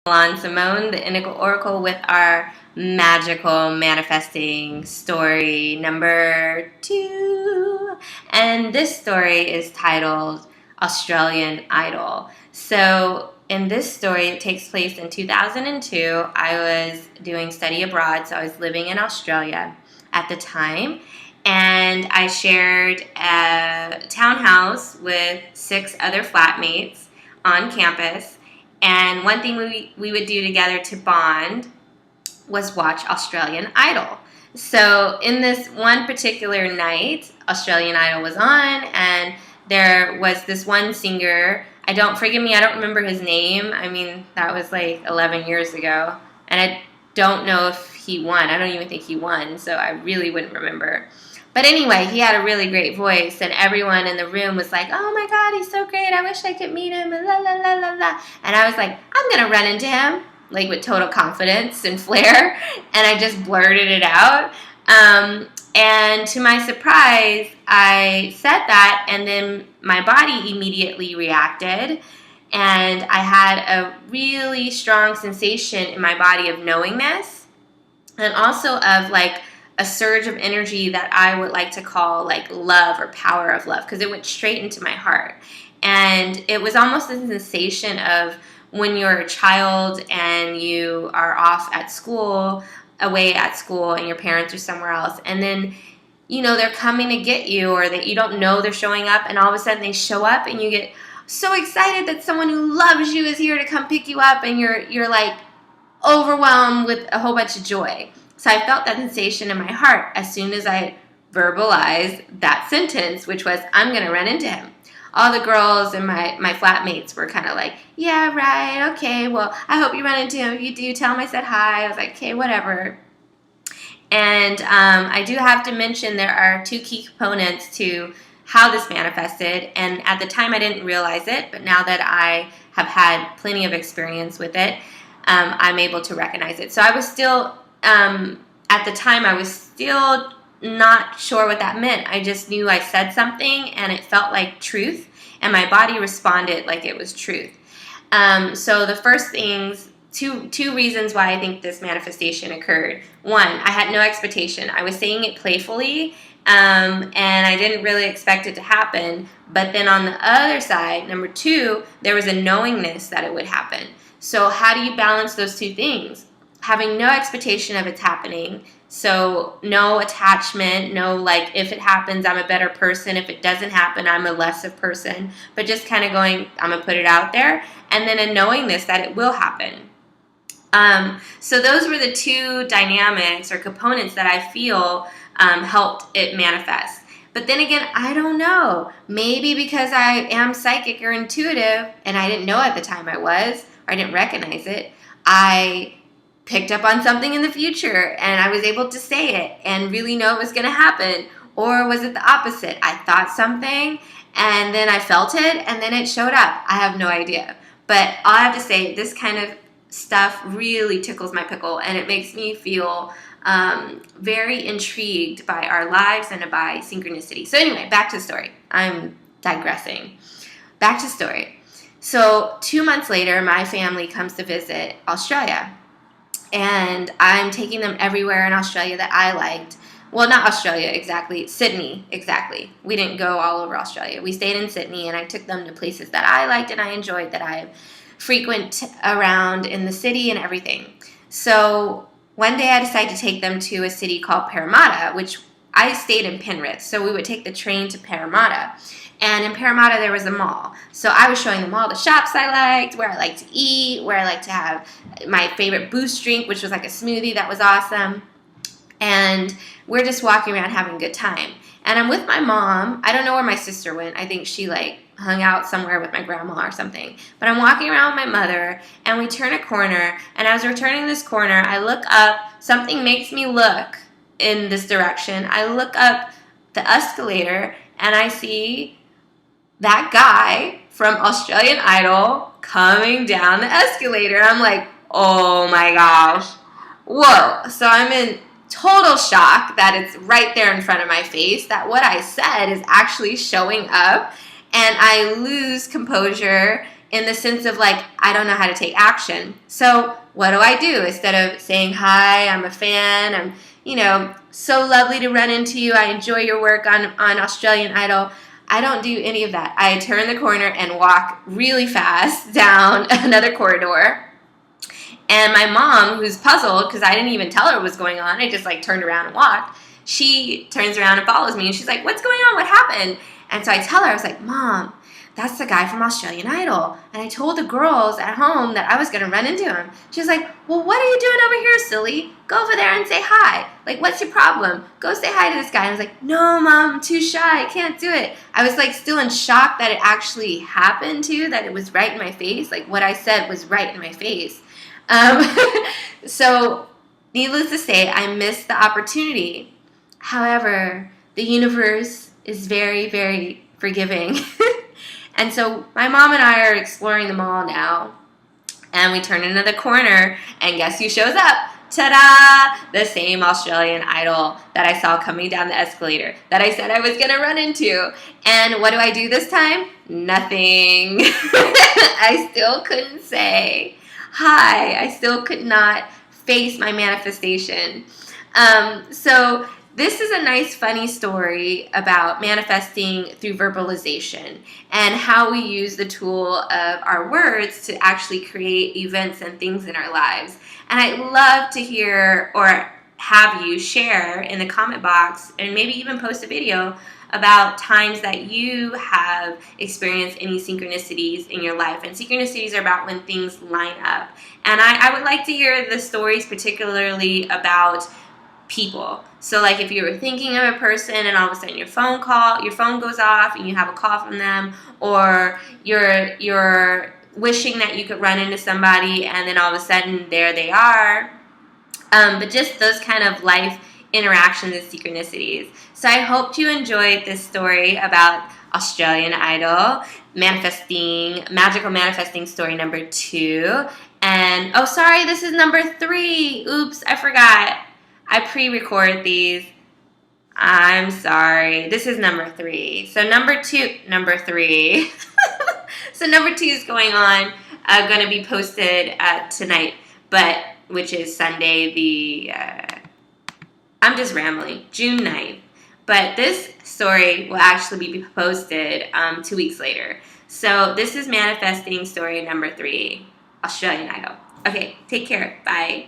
On Simone, the Indigo Oracle, with our magical manifesting story number 2. And this story is titled Australian Idol. So in this story, it takes place in 2002. I was doing study abroad, so I was living in Australia at the time. And I shared a townhouse with 6 other flatmates on campus. And one thing we would do together to bond was watch Australian Idol. So in this one particular night, Australian Idol was on, and there was this one singer. Forgive me, I don't remember his name. I mean, that was like 11 years ago. And I don't know if he won. I don't even think he won, so I really wouldn't remember. But anyway, he had a really great voice, and everyone in the room was like, oh my God, he's so great. I wish I could meet him, and la, la, la, la, la. And I was like, I'm going to run into him, like with total confidence and flair. And I just blurted it out. And to my surprise, I said that, and then my body immediately reacted. And I had a really strong sensation in my body of knowingness, and also of like a surge of energy that I would like to call like love or power of love, because it went straight into my heart. And it was almost a sensation of when you're a child and you are off at school, away at school, and your parents are somewhere else, and then they're coming to get you, or that you don't know they're showing up, and all of a sudden they show up and you get so excited that someone who loves you is here to come pick you up, and you're like overwhelmed with a whole bunch of joy. So I felt that sensation in my heart as soon as I verbalized that sentence, which was, I'm going to run into him. All the girls and my flatmates were kind of like, yeah, right, okay, well, I hope you run into him. If you do, tell him I said hi. I was like, okay, whatever. And I do have to mention there are 2 key components to how this manifested. And at the time, I didn't realize it, but now that I have had plenty of experience with it, I'm able to recognize it. So I was still... at the time, I was still not sure what that meant. I just knew I said something and it felt like truth, and my body responded like it was truth. So the first things, two reasons why I think this manifestation occurred. One, I had no expectation. I was saying it playfully, and I didn't really expect it to happen. But then on the other side, number 2, there was a knowingness that it would happen. So how do you balance those 2 things? Having no expectation of it's happening, so no attachment, no like, if it happens, I'm a better person. If it doesn't happen, I'm a lesser person. But just kind of going, I'm going to put it out there. And then a knowingness that it will happen. So those were the 2 dynamics or components that I feel helped it manifest. But then again, I don't know. Maybe because I am psychic or intuitive, and I didn't know at the time I was, or I didn't recognize it, I picked up on something in the future and I was able to say it and really know it was going to happen. Or was it the opposite? I thought something and then I felt it and then it showed up. I have no idea. But all I have to say, this kind of stuff really tickles my pickle, and it makes me feel very intrigued by our lives and by synchronicity. So anyway, back to the story. I'm digressing. Back to the story. So 2 months later, my family comes to visit Australia. And I'm taking them everywhere in Australia that I liked. Well, not Australia exactly, Sydney exactly. We didn't go all over Australia. We stayed in Sydney, and I took them to places that I liked and I enjoyed, that I frequent around in the city and everything. So one day I decided to take them to a city called Parramatta, which I stayed in Penrith. So we would take the train to Parramatta. And in Parramatta, there was a mall. So I was showing them all the shops I liked, where I liked to eat, where I liked to have my favorite boost drink, which was like a smoothie that was awesome. And we're just walking around having a good time. And I'm with my mom. I don't know where my sister went. I think she like hung out somewhere with my grandma or something. But I'm walking around with my mother, and we turn a corner. And as we're turning this corner, I look up. Something makes me look in this direction. I look up the escalator, and I see that guy from Australian Idol coming down the escalator. I'm like, oh my gosh. Whoa. So I'm in total shock that it's right there in front of my face, that what I said is actually showing up, and I lose composure in the sense of like, I don't know how to take action. So what do? Instead of saying, hi, I'm a fan, I'm, so lovely to run into you, I enjoy your work on Australian Idol, I don't do any of that. I turn the corner and walk really fast down another corridor. And my mom, who's puzzled because I didn't even tell her what was going on, I just like turned around and walked. She turns around and follows me, and she's like, what's going on? What happened? And so I tell her, I was like, Mom, that's the guy from Australian Idol. And I told the girls at home that I was going to run into him. She's like, well, what are you doing over here, silly? Go over there and say hi. Like, what's your problem? Go say hi to this guy. And I was like, no, Mom, I'm too shy. I can't do it. I was like still in shock that it actually happened too, that it was right in my face. Like what I said was right in my face. So needless to say, I missed the opportunity. However, the universe is very, very forgiving. And so my mom and I are exploring the mall now. And we turn into the corner, and guess who shows up? Ta-da! The same Australian Idol that I saw coming down the escalator that I said I was going to run into. And what do I do this time? Nothing. I still couldn't say hi. I still could not face my manifestation. So this is a nice, funny story about manifesting through verbalization and how we use the tool of our words to actually create events and things in our lives. And I'd love to hear or have you share in the comment box and maybe even post a video about times that you have experienced any synchronicities in your life. And synchronicities are about when things line up. And I would like to hear the stories particularly about people. So like if you were thinking of a person and all of a sudden your phone goes off and you have a call from them, or you're wishing that you could run into somebody and then all of a sudden there they are. But just those kind of life interactions and synchronicities. So I hope you enjoyed this story about Australian Idol, magical manifesting story number 2. And, oh, sorry, this is number 3. Oops, I forgot. I pre-record these. I'm sorry. This is number 3. So number 3. So number 2 is going to be posted tonight, which is Sunday, I'm just rambling, June 9th. But this story will actually be posted 2 weeks later. So this is manifesting story number 3, Australian Idol. Okay, take care. Bye.